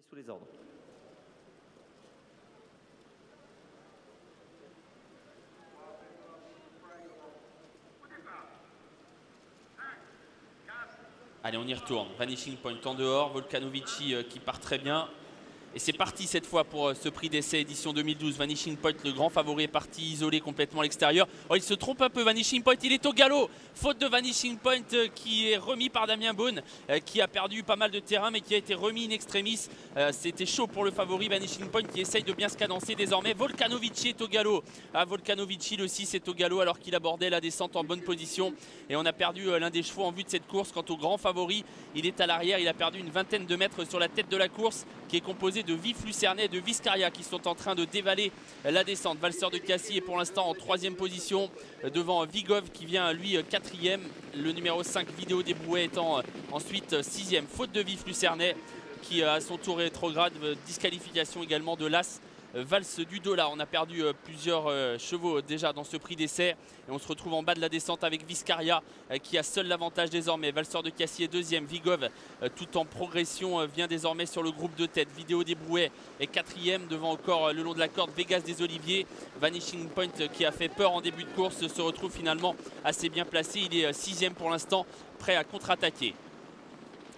Sous les ordres. Allez, on y retourne. Vanishing Point en dehors, Volcanovici qui part très bien. Et c'est parti cette fois pour ce prix d'essai édition 2012. Vanishing Point, le grand favori, est parti isolé complètement à l'extérieur. Oh, il se trompe un peu, Vanishing Point, il est au galop. Faute de Vanishing Point qui est remis par Damien Beaune, qui a perdu pas mal de terrain mais qui a été remis in extremis. C'était chaud pour le favori Vanishing Point qui essaye de bien se cadencer désormais. Volcanovici est au galop. Volcanovici le 6 est au galop alors qu'il abordait la descente en bonne position. Et on a perdu l'un des chevaux en vue de cette course. Quant au grand favori, il est à l'arrière. Il a perdu une vingtaine de mètres sur la tête de la course qui est composée de Vif Lucernet et de Viscaria qui sont en train de dévaler la descente. Valseur de Cassis est pour l'instant en 3e position devant Vigov qui vient lui 4e. Le numéro 5 Vidéo des Brouets étant ensuite 6e. Faute de Vif Lucernet qui à son tour rétrograde. Disqualification également de l'As Valse du Dollar. On a perdu plusieurs chevaux déjà dans ce prix d'essai et on se retrouve en bas de la descente avec Viscaria qui a seul l'avantage désormais. Valseur de Cassis est 2e, Vigov tout en progression vient désormais sur le groupe de tête. Vidéo des Brouets est 4e devant encore le long de la corde Vegas des Oliviers. Vanishing Point qui a fait peur en début de course se retrouve finalement assez bien placé. Il est 6e pour l'instant, prêt à contre-attaquer.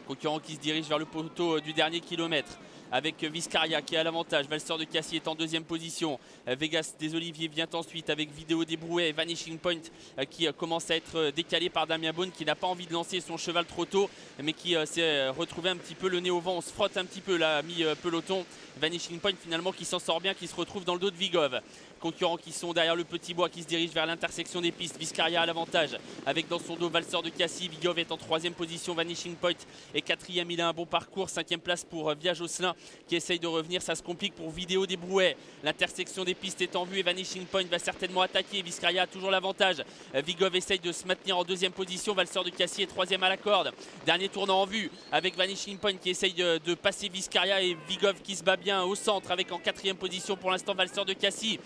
Concurrent qui se dirige vers le poteau du dernier kilomètre avec Viscaria qui a l'avantage. Valseur de Cassis est en 2e position. Vegas des Oliviers vient ensuite avec Vidéo des Brouets et Vanishing Point qui commence à être décalé par Damien Beaune qui n'a pas envie de lancer son cheval trop tôt mais qui s'est retrouvé un petit peu le nez au vent. On se frotte un petit peu là, mi-peloton. Vanishing Point finalement qui s'en sort bien, qui se retrouve dans le dos de Vigov. Concurrents qui sont derrière le petit bois qui se dirige vers l'intersection des pistes. Viscaria a l'avantage avec dans son dos Valseur de Cassis. Vigov est en 3e position. Vanishing Point est 4e. Il a un bon parcours. 5e place pour Via Josselin qui essaye de revenir. Ça se complique pour Vidéo des Brouets. L'intersection des pistes est en vue et Vanishing Point va certainement attaquer. Viscaria a toujours l'avantage. Vigov essaye de se maintenir en 2e position. Valseur de Cassis est 3e à la corde. Dernier tournant en vue avec Vanishing Point qui essaye de passer Viscaria et Vigov qui se bat bien au centre avec en 4e position pour l'instant Valseur de Cassis.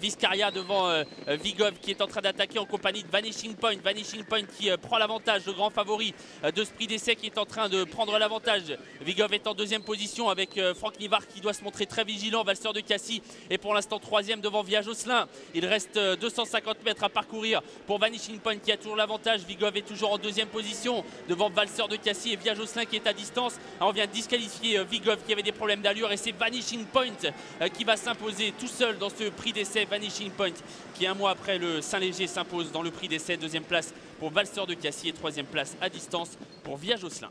Viscaria devant Vigov qui est en train d'attaquer en compagnie de Vanishing Point. Vanishing Point qui prend l'avantage, le grand favori de ce prix d'essai qui est en train de prendre l'avantage. Vigov est en 2e position avec Franck Nivard qui doit se montrer très vigilant. Valseur de Cassis est pour l'instant 3e devant Via Josselin. Il reste 250 mètres à parcourir pour Vanishing Point qui a toujours l'avantage. Vigov est toujours en 2e position devant Valseur de Cassis et Via Josselin qui est à distance. On vient de disqualifier Vigov qui avait des problèmes d'allure et c'est Vanishing Point qui va s'imposer tout seul dans ce prix d'essai. Vanishing Point qui un mois après le Saint-Léger s'impose dans le prix d'essai. 2e place pour Valseur de Cassis et 3e place à distance pour Via Josselin.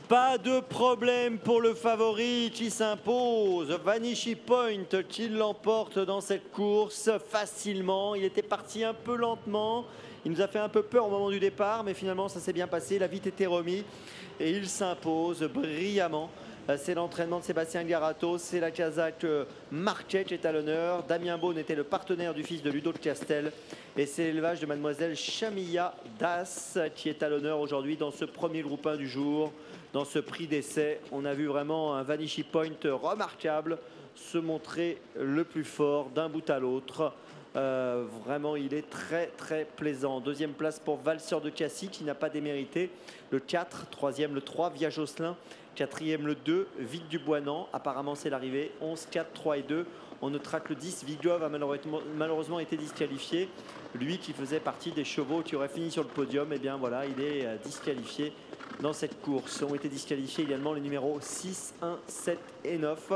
Pas de problème pour le favori qui s'impose. Vanishing Point qui l'emporte dans cette course facilement. Il était parti un peu lentement. Il nous a fait un peu peur au moment du départ, mais finalement ça s'est bien passé. Il a vite été remis et il s'impose brillamment. C'est l'entraînement de Sébastien Garato, c'est la Kazakh Marquet qui est à l'honneur. Damien Beaune était le partenaire du fils de Ludo de Castel. Et c'est l'élevage de mademoiselle Chamilla Das qui est à l'honneur aujourd'hui dans ce premier groupe 1 du jour. Dans ce prix d'essai, on a vu vraiment un Vanishing Point remarquable se montrer le plus fort d'un bout à l'autre. Vraiment, il est très très plaisant. 2e place pour Valseur de Cassis qui n'a pas démérité. Le 4, 3e le 3, Via Josselin. 4e le 2, Vic du Boinan. Apparemment c'est l'arrivée. 11, 4, 3 et 2. On notera que le 10, Vigov a malheureusement été disqualifié. Lui qui faisait partie des chevaux qui auraient fini sur le podium, et bien voilà, il est disqualifié dans cette course. Ont été disqualifiés également les numéros 6, 1, 7 et 9.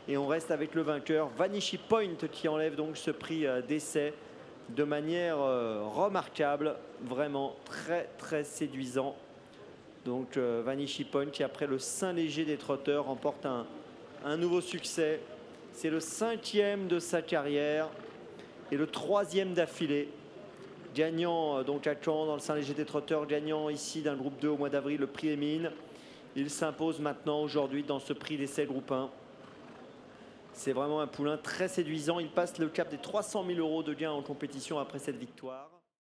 Et on reste avec le vainqueur, Vanishing Point, qui enlève donc ce prix d'essai de manière remarquable. Vraiment très très séduisant. Donc Vanishing Point qui après le Saint-Léger des trotteurs remporte un nouveau succès. C'est le 5e de sa carrière et le 3e d'affilée. Gagnant donc à Caen dans le Saint-Léger des trotteurs, gagnant ici d'un groupe 2 au mois d'avril, le prix Émine. Il s'impose maintenant aujourd'hui dans ce prix d'essai groupe 1. C'est vraiment un poulain très séduisant. Il passe le cap des 300 000 € de gains en compétition après cette victoire.